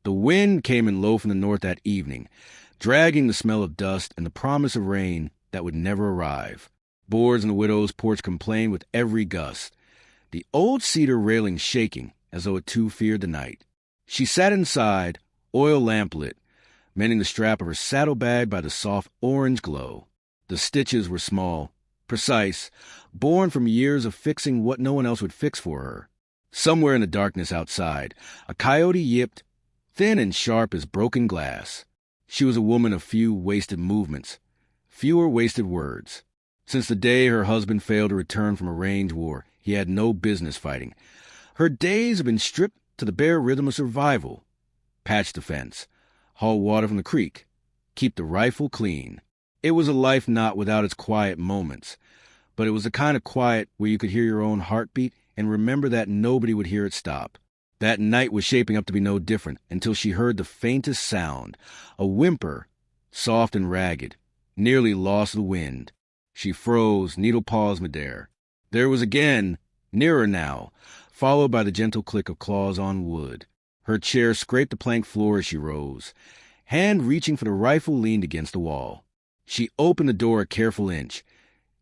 The wind came in low from the north that evening, dragging the smell of dust and the promise of rain that would never arrive. Boards in the widow's porch complained with every gust, the old cedar railing shaking as though it too feared the night. She sat inside, oil lamp lit, mending the strap of her saddlebag by the soft orange glow. The stitches were small, precise, born from years of fixing what no one else would fix for her. Somewhere in the darkness outside, a coyote yipped, thin and sharp as broken glass. She was a woman of few wasted movements, fewer wasted words. Since the day her husband failed to return from a range war he had no business fighting, her days had been stripped to the bare rhythm of survival. Patch the fence, haul water from the creek, keep the rifle clean. It was a life not without its quiet moments, but it was the kind of quiet where you could hear your own heartbeat and remember that nobody would hear it stop. That night was shaping up to be no different until she heard the faintest sound, a whimper, soft and ragged, nearly lost the wind. She froze, needle paws midair. There it was again, nearer now, followed by the gentle click of claws on wood. Her chair scraped the plank floor as she rose. Hand reaching for the rifle leaned against the wall. She opened the door a careful inch,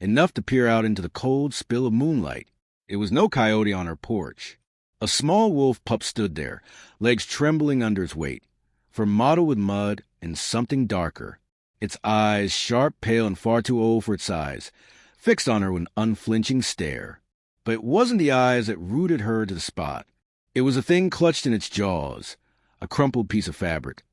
enough to peer out into the cold spill of moonlight. It was no coyote on her porch. A small wolf pup stood there, legs trembling under its weight, fur mottled with mud and something darker. Its eyes, sharp, pale, and far too old for its size, fixed on her with an unflinching stare. But it wasn't the eyes that rooted her to the spot. It was a thing clutched in its jaws, a crumpled piece of fabric,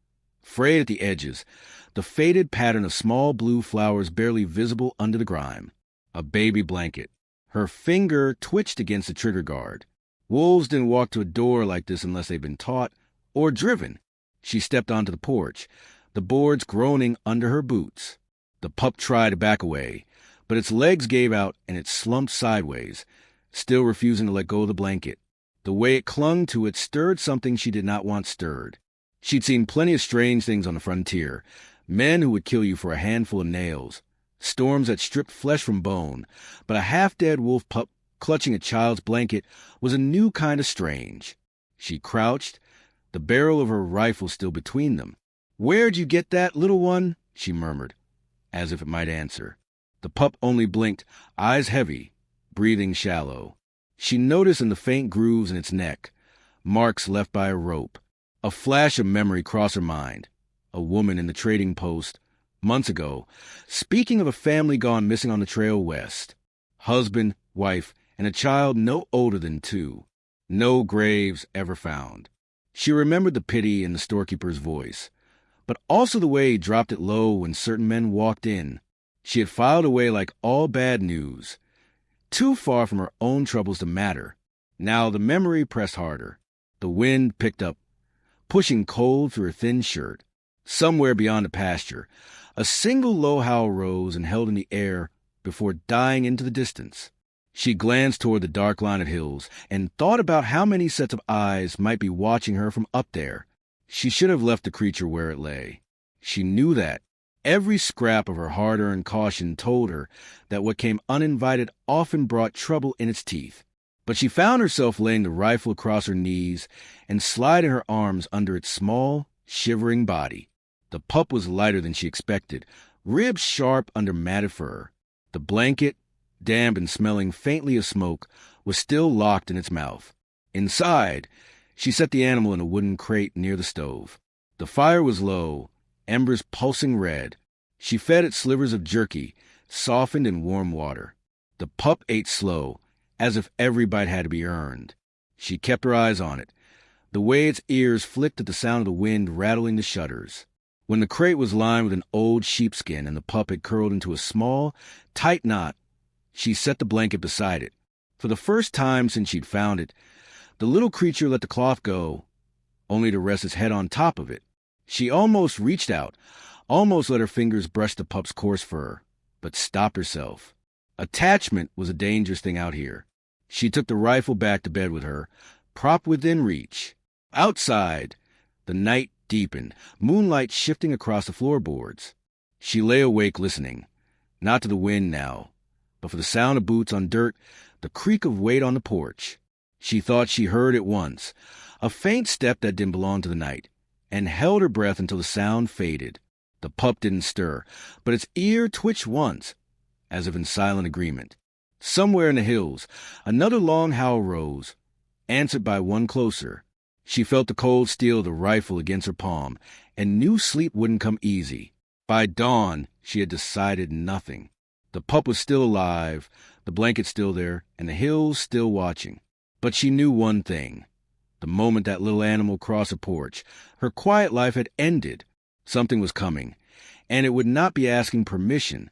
frayed at the edges, the faded pattern of small blue flowers barely visible under the grime. A baby blanket. Her finger twitched against the trigger guard. Wolves didn't walk to a door like this unless they'd been taught or driven. She stepped onto the porch, the boards groaning under her boots. The pup tried to back away, but its legs gave out and it slumped sideways, still refusing to let go of the blanket. The way it clung to it stirred something she did not want stirred. She'd seen plenty of strange things on the frontier, men who would kill you for a handful of nails, storms that stripped flesh from bone, but a half-dead wolf pup clutching a child's blanket was a new kind of strange. She crouched, the barrel of her rifle still between them. "Where'd you get that, little one?" she murmured, as if it might answer. The pup only blinked, eyes heavy, breathing shallow. She noticed in the faint grooves in its neck, marks left by a rope. A flash of memory crossed her mind. A woman in the trading post, months ago, speaking of a family gone missing on the trail west. Husband, wife, and a child no older than 2. No graves ever found. She remembered the pity in the storekeeper's voice, but also the way he dropped it low when certain men walked in. She had filed away like all bad news, too far from her own troubles to matter. Now the memory pressed harder. The wind picked up, pushing cold through her thin shirt. Somewhere beyond the pasture, a single low howl rose and held in the air before dying into the distance. She glanced toward the dark line of hills and thought about how many sets of eyes might be watching her from up there. She should have left the creature where it lay. She knew that. Every scrap of her hard-earned caution told her that what came uninvited often brought trouble in its teeth. But she found herself laying the rifle across her knees and sliding her arms under its small, shivering body. The pup was lighter than she expected, ribs sharp under matted fur. The blanket, damp and smelling faintly of smoke, was still locked in its mouth. Inside, she set the animal in a wooden crate near the stove. The fire was low, embers pulsing red. She fed it slivers of jerky, softened in warm water. The pup ate slow, as if every bite had to be earned. She kept her eyes on it, the way its ears flicked at the sound of the wind rattling the shutters. When the crate was lined with an old sheepskin and the pup had curled into a small, tight knot, she set the blanket beside it. For the first time since she'd found it, the little creature let the cloth go, only to rest its head on top of it. She almost reached out, almost let her fingers brush the pup's coarse fur, but stopped herself. Attachment was a dangerous thing out here. She took the rifle back to bed with her, propped within reach. Outside, the night deepened, moonlight shifting across the floorboards. She lay awake listening, not to the wind now, but for the sound of boots on dirt, the creak of weight on the porch. She thought she heard it once, a faint step that didn't belong to the night, and held her breath until the sound faded. The pup didn't stir, but its ear twitched once, as if in silent agreement. Somewhere in the hills, another long howl rose, answered by one closer. She felt the cold steel of the rifle against her palm, and knew sleep wouldn't come easy. By dawn, she had decided nothing. The pup was still alive, the blanket still there, and the hills still watching. But she knew one thing. The moment that little animal crossed her porch, her quiet life had ended. Something was coming, and it would not be asking permission.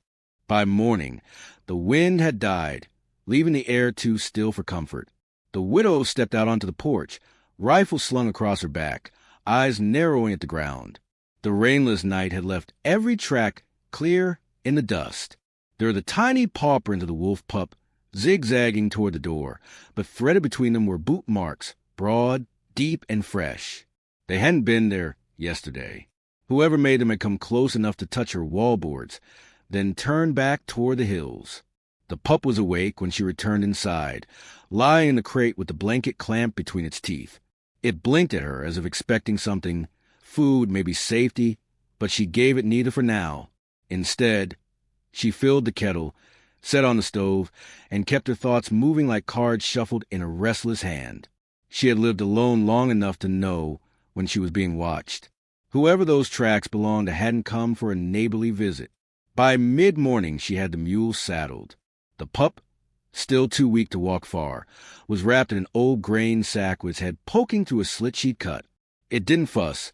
By morning, the wind had died, leaving the air too still for comfort. The widow stepped out onto the porch, rifle slung across her back, eyes narrowing at the ground. The rainless night had left every track clear in the dust. There were the tiny paw prints of the wolf pup, zigzagging toward the door, but threaded between them were boot marks, broad, deep, and fresh. They hadn't been there yesterday. Whoever made them had come close enough to touch her wallboards, then turned back toward the hills. The pup was awake when she returned inside, lying in the crate with the blanket clamped between its teeth. It blinked at her as if expecting something, food, maybe safety, but she gave it neither for now. Instead, she filled the kettle, set on the stove, and kept her thoughts moving like cards shuffled in a restless hand. She had lived alone long enough to know when she was being watched. Whoever those tracks belonged to hadn't come for a neighborly visit. By mid-morning, she had the mule saddled. The pup, still too weak to walk far, was wrapped in an old grain sack with its head poking through a slit sheet cut. It didn't fuss,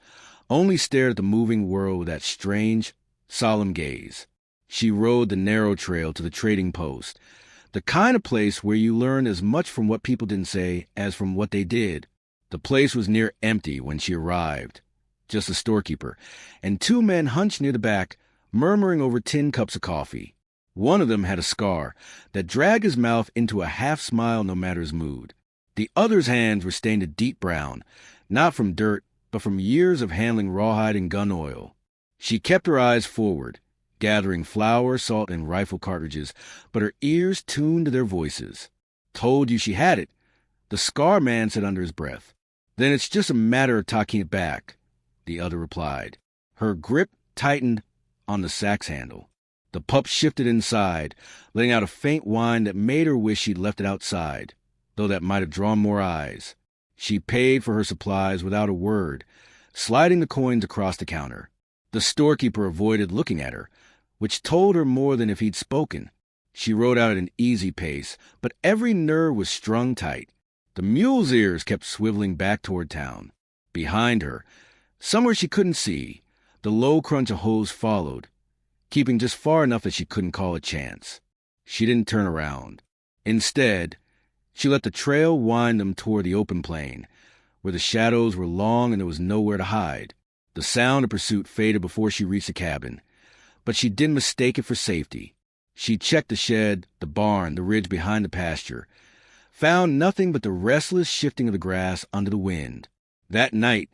only stared at the moving world with that strange, solemn gaze. She rode the narrow trail to the trading post, the kind of place where you learn as much from what people didn't say as from what they did. The place was near empty when she arrived. Just the storekeeper, and two men hunched near the back, murmuring over tin cups of coffee. One of them had a scar that dragged his mouth into a half-smile no matter his mood. The other's hands were stained a deep brown, not from dirt, but from years of handling rawhide and gun oil. She kept her eyes forward, gathering flour, salt, and rifle cartridges, but her ears tuned to their voices. "Told you she had it," the scar man said under his breath. "Then it's just a matter of taking it back," the other replied. Her grip tightened on the sack's handle. The pup shifted inside, letting out a faint whine that made her wish she'd left it outside, though that might have drawn more eyes. She paid for her supplies without a word, sliding the coins across the counter. The storekeeper avoided looking at her, which told her more than if he'd spoken. She rode out at an easy pace, but every nerve was strung tight. The mule's ears kept swiveling back toward town. Behind her, somewhere she couldn't see, the low crunch of hooves followed, keeping just far enough that she couldn't call a chance. She didn't turn around. Instead, she let the trail wind them toward the open plain, where the shadows were long and there was nowhere to hide. The sound of pursuit faded before she reached the cabin, but she didn't mistake it for safety. She checked the shed, the barn, the ridge behind the pasture, found nothing but the restless shifting of the grass under the wind. That night,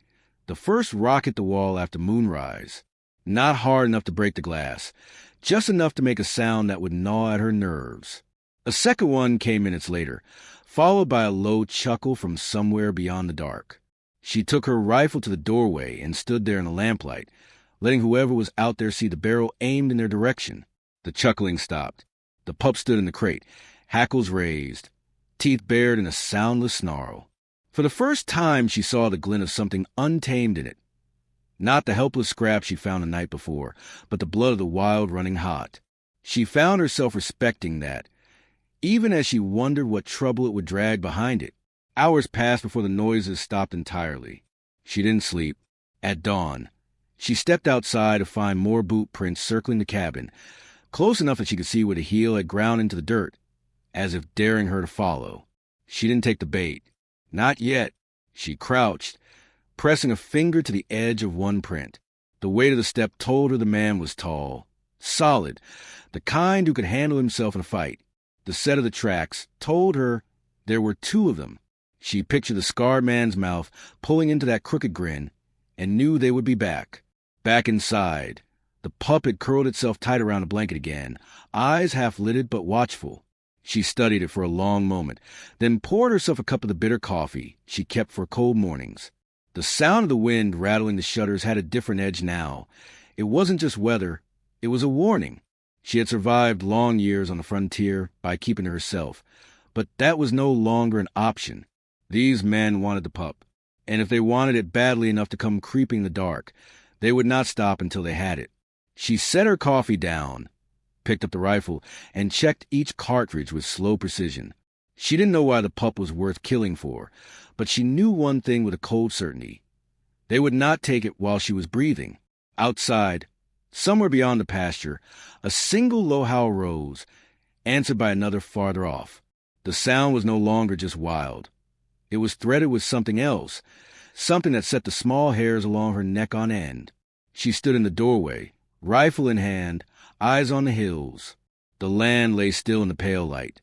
the first rock hit the wall after moonrise. Not hard enough to break the glass, just enough to make a sound that would gnaw at her nerves. A second one came minutes later, followed by a low chuckle from somewhere beyond the dark. She took her rifle to the doorway and stood there in the lamplight, letting whoever was out there see the barrel aimed in their direction. The chuckling stopped. The pup stood in the crate, hackles raised, teeth bared in a soundless snarl. For the first time she saw the glint of something untamed in it. Not the helpless scrap she found the night before, but the blood of the wild running hot. She found herself respecting that, even as she wondered what trouble it would drag behind it. Hours passed before the noises stopped entirely. She didn't sleep. At dawn, she stepped outside to find more boot prints circling the cabin, close enough that she could see where the heel had ground into the dirt, as if daring her to follow. She didn't take the bait. Not yet. She crouched, pressing a finger to the edge of one print. The weight of the step told her the man was tall, solid, the kind who could handle himself in a fight. The set of the tracks told her there were two of them. She pictured the scarred man's mouth pulling into that crooked grin and knew they would be back. Back inside. The pup had curled itself tight around the blanket again, eyes half-lidded but watchful. She studied it for a long moment, then poured herself a cup of the bitter coffee she kept for cold mornings. The sound of the wind rattling the shutters had a different edge now. It wasn't just weather, it was a warning. She had survived long years on the frontier by keeping to herself, but that was no longer an option. These men wanted the pup, and if they wanted it badly enough to come creeping in the dark, they would not stop until they had it. She set her coffee down, picked up the rifle, and checked each cartridge with slow precision. She didn't know why the pup was worth killing for, but she knew one thing with a cold certainty. They would not take it while she was breathing. Outside, somewhere beyond the pasture, a single low howl rose, answered by another farther off. The sound was no longer just wild. It was threaded with something else, something that set the small hairs along her neck on end. She stood in the doorway, rifle in hand, eyes on the hills. The land lay still in the pale light,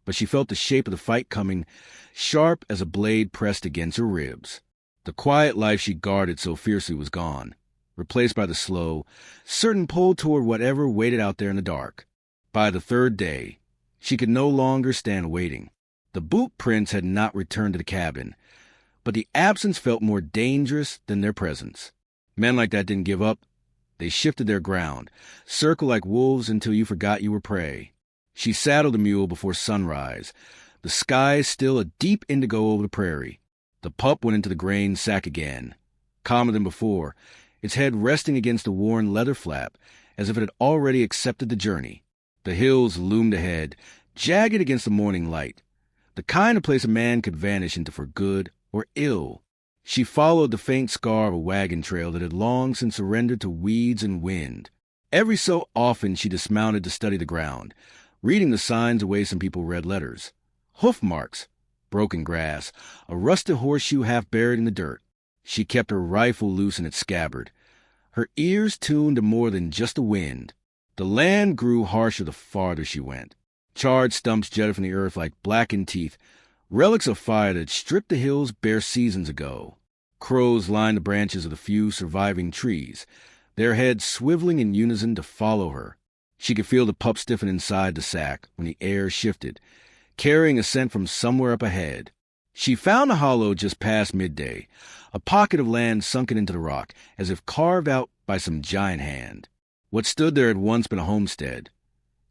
but she felt the shape of the fight coming, sharp as a blade pressed against her ribs. The quiet life she guarded so fiercely was gone, replaced by the slow, certain pull toward whatever waited out there in the dark. By the third day, she could no longer stand waiting. The boot prints had not returned to the cabin, but the absence felt more dangerous than their presence. Men like that didn't give up. They shifted their ground, circled like wolves until you forgot you were prey. She saddled the mule before sunrise, the sky still a deep indigo over the prairie. The pup went into the grain sack again, calmer than before, its head resting against the worn leather flap, as if it had already accepted the journey. The hills loomed ahead, jagged against the morning light, the kind of place a man could vanish into for good or ill. She followed the faint scar of a wagon trail that had long since surrendered to weeds and wind. Every so often she dismounted to study the ground, reading the signs the way some people read letters. Hoof marks, broken grass, a rusted horseshoe half buried in the dirt. She kept her rifle loose in its scabbard, her ears tuned to more than just the wind. The land grew harsher the farther she went. Charred stumps jutted from the earth like blackened teeth, relics of fire that had stripped the hills bare seasons ago. Crows lined the branches of the few surviving trees, their heads swiveling in unison to follow her. She could feel the pup stiffen inside the sack when the air shifted, carrying a scent from somewhere up ahead. She found a hollow just past midday, a pocket of land sunken into the rock, as if carved out by some giant hand. What stood there had once been a homestead.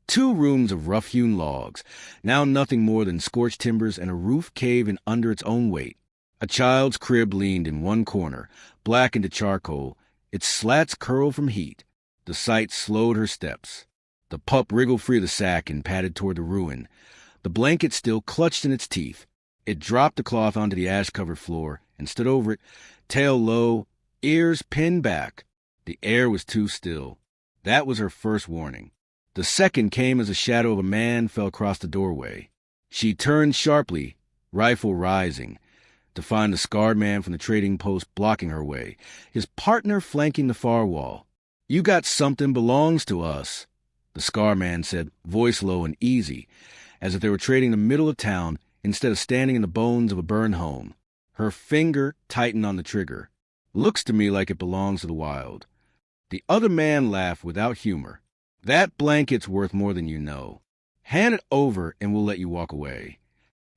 2 rooms of rough-hewn logs, now nothing more than scorched timbers and a roof caving under its own weight. A child's crib leaned in one corner, blackened to charcoal, its slats curled from heat. The sight slowed her steps. The pup wriggled free of the sack and padded toward the ruin, the blanket still clutched in its teeth. It dropped the cloth onto the ash-covered floor and stood over it, tail low, ears pinned back. The air was too still. That was her first warning. The second came as a shadow of a man fell across the doorway. She turned sharply, rifle rising, to find the scarred man from the trading post blocking her way, his partner flanking the far wall. "You got something belongs to us," the scar man said, voice low and easy, as if they were trading the middle of town instead of standing in the bones of a burned home. Her finger tightened on the trigger. "Looks to me like it belongs to the wild." The other man laughed without humor. "That blanket's worth more than you know. Hand it over and we'll let you walk away."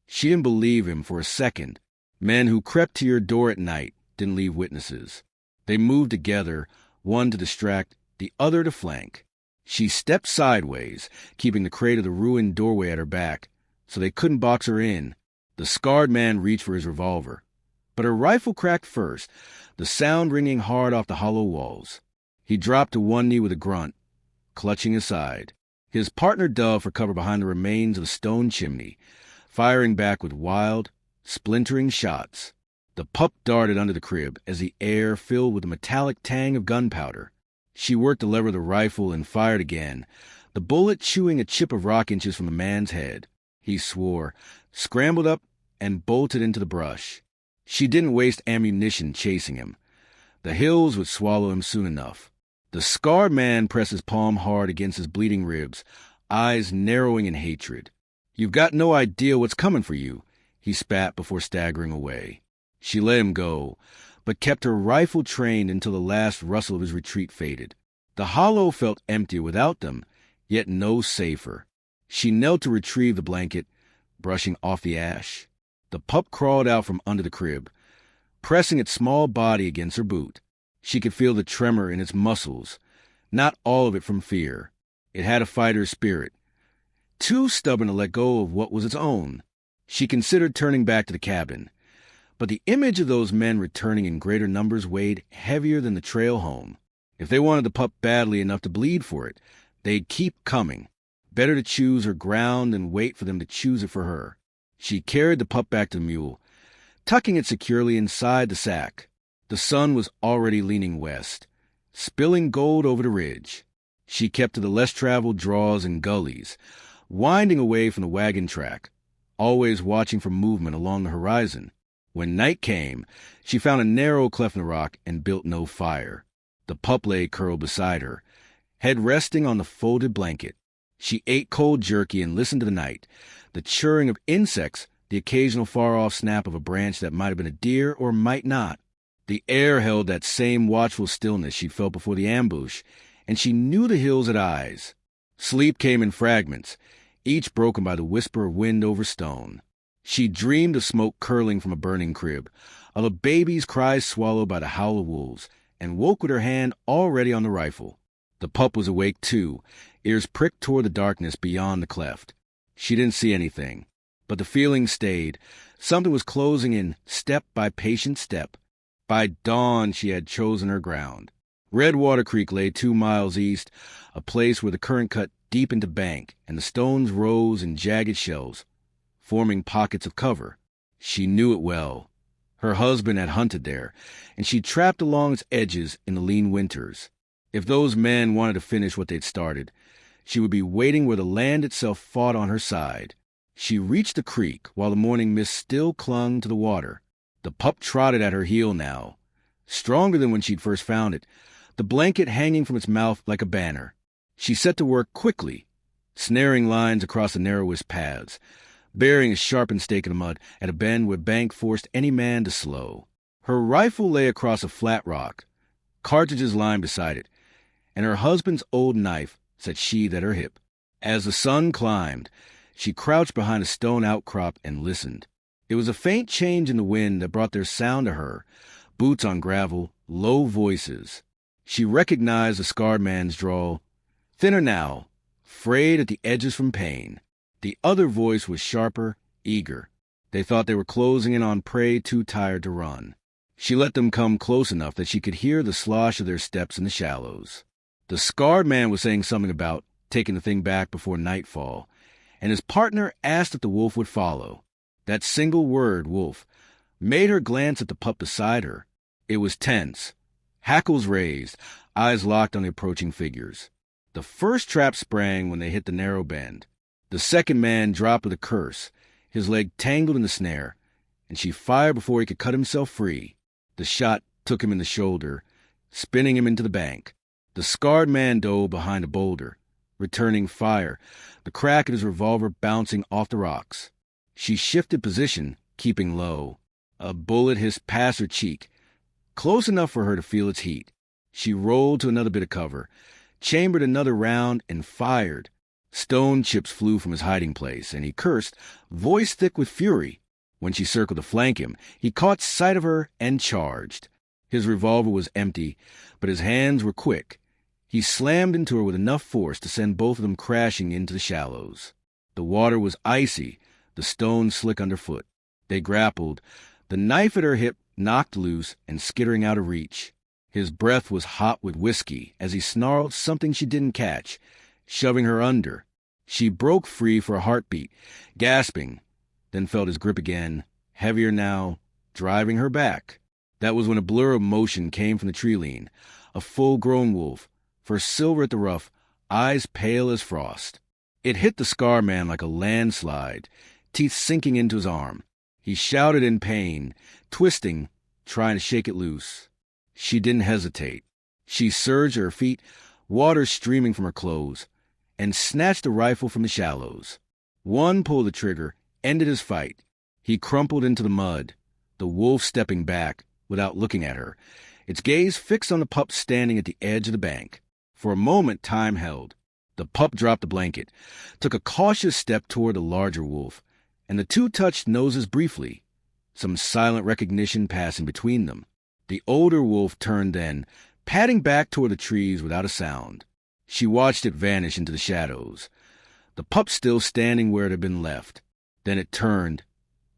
She didn't believe him for a second. Men who crept to your door at night didn't leave witnesses. They moved together, one to distract, the other to flank. She stepped sideways, keeping the crate of the ruined doorway at her back, so they couldn't box her in. The scarred man reached for his revolver, but her rifle cracked first, the sound ringing hard off the hollow walls. He dropped to one knee with a grunt, clutching his side. His partner dove for cover behind the remains of a stone chimney, firing back with wild, splintering shots. The pup darted under the crib as the air filled with the metallic tang of gunpowder. She worked the lever of the rifle and fired again, the bullet chewing a chip of rock inches from the man's head. He swore, scrambled up, and bolted into the brush. She didn't waste ammunition chasing him. The hills would swallow him soon enough. The scarred man pressed his palm hard against his bleeding ribs, eyes narrowing in hatred. "You've got no idea what's coming for you," he spat before staggering away. She let him go, but kept her rifle trained until the last rustle of his retreat faded. The hollow felt emptier without them, yet no safer. She knelt to retrieve the blanket, brushing off the ash. The pup crawled out from under the crib, pressing its small body against her boot. She could feel the tremor in its muscles, not all of it from fear. It had a fighter's spirit, too stubborn to let go of what was its own. She considered turning back to the cabin, but the image of those men returning in greater numbers weighed heavier than the trail home. If they wanted the pup badly enough to bleed for it, they'd keep coming. Better to choose her ground than wait for them to choose it for her. She carried the pup back to the mule, tucking it securely inside the sack. The sun was already leaning west, spilling gold over the ridge. She kept to the less-traveled draws and gullies, winding away from the wagon track, always watching for movement along the horizon. When night came, she found a narrow cleft in the rock and built no fire. The pup lay curled beside her, head resting on the folded blanket. She ate cold jerky and listened to the night, the chirring of insects, the occasional far-off snap of a branch that might have been a deer or might not. The air held that same watchful stillness she felt before the ambush, and she knew the hills had eyes. Sleep came in fragments, each broken by the whisper of wind over stone. She dreamed of smoke curling from a burning crib, of a baby's cries swallowed by the howl of wolves, and woke with her hand already on the rifle. The pup was awake too, ears pricked toward the darkness beyond the cleft. She didn't see anything, but the feeling stayed. Something was closing in, step by patient step. By dawn she had chosen her ground. Redwater Creek lay 2 miles east, a place where the current cut deep into bank, and the stones rose in jagged shelves, forming pockets of cover. She knew it well. Her husband had hunted there, and she trapped along its edges in the lean winters. If those men wanted to finish what they'd started, she would be waiting where the land itself fought on her side. She reached the creek while the morning mist still clung to the water. The pup trotted at her heel now, stronger than when she'd first found it, the blanket hanging from its mouth like a banner. She set to work quickly, snaring lines across the narrowest paths, burying a sharpened stake in the mud at a bend where bank forced any man to slow. Her rifle lay across a flat rock, cartridges lying beside it, and her husband's old knife sat sheathed at her hip. As the sun climbed, she crouched behind a stone outcrop and listened. It was a faint change in the wind that brought their sound to her, boots on gravel, low voices. She recognized the scarred man's drawl, thinner now, frayed at the edges from pain. The other voice was sharper, eager. They thought they were closing in on prey too tired to run. She let them come close enough that she could hear the slosh of their steps in the shallows. The scarred man was saying something about taking the thing back before nightfall, and his partner asked if the wolf would follow. That single word, wolf, made her glance at the pup beside her. It was tense, hackles raised, eyes locked on the approaching figures. The first trap sprang when they hit the narrow bend. The second man dropped with a curse, his leg tangled in the snare, and she fired before he could cut himself free. The shot took him in the shoulder, spinning him into the bank. The scarred man dove behind a boulder, returning fire, the crack of his revolver bouncing off the rocks. She shifted position, keeping low. A bullet hissed past her cheek, close enough for her to feel its heat. She rolled to another bit of cover, chambered another round, and fired. Stone chips flew from his hiding place, and he cursed, voice thick with fury. When she circled to flank him, he caught sight of her and charged. His revolver was empty, but his hands were quick. He slammed into her with enough force to send both of them crashing into the shallows. The water was icy, the stones slick underfoot. They grappled, the knife at her hip knocked loose and skittering out of reach. His breath was hot with whiskey as he snarled something she didn't catch, shoving her under. She broke free for a heartbeat, gasping, then felt his grip again, heavier now, driving her back. That was when a blur of motion came from the tree lean, a full-grown wolf, fur silver at the ruff, eyes pale as frost. It hit the scar man like a landslide, teeth sinking into his arm. He shouted in pain, twisting, trying to shake it loose. She didn't hesitate. She surged to her feet, water streaming from her clothes, and snatched the rifle from the shallows. One pull of the trigger ended his fight. He crumpled into the mud, the wolf stepping back without looking at her, its gaze fixed on the pup standing at the edge of the bank. For a moment time held. The pup dropped the blanket, took a cautious step toward the larger wolf, and the two touched noses briefly. some silent recognition passing between them. The older wolf turned then, padding back toward the trees without a sound. She watched it vanish into the shadows, the pup still standing where it had been left. Then it turned,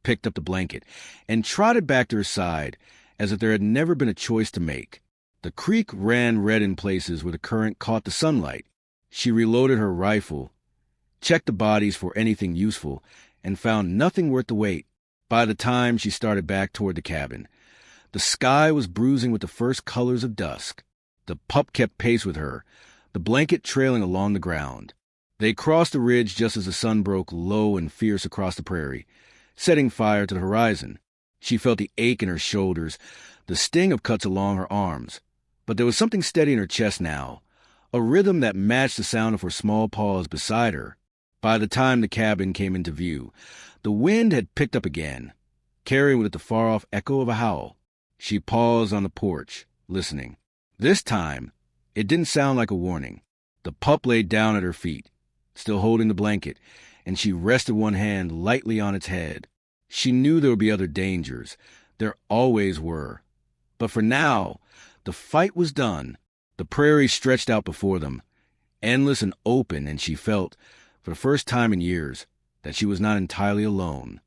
picked up the blanket, and trotted back to her side as if there had never been a choice to make. The creek ran red in places where the current caught the sunlight. She reloaded her rifle, checked the bodies for anything useful, and found nothing worth the wait. By the time she started back toward the cabin, the sky was bruising with the first colors of dusk. The pup kept pace with her, the blanket trailing along the ground. They crossed the ridge just as the sun broke low and fierce across the prairie, setting fire to the horizon. She felt the ache in her shoulders, the sting of cuts along her arms. But there was something steady in her chest now, a rhythm that matched the sound of her small paws beside her. By the time the cabin came into view, the wind had picked up again, carrying with it the far-off echo of a howl. She paused on the porch, listening. This time, it didn't sound like a warning. The pup lay down at her feet, still holding the blanket, and she rested one hand lightly on its head. She knew there would be other dangers. There always were. But for now, the fight was done. The prairie stretched out before them, endless and open, and she felt, for the first time in years, that she was not entirely alone.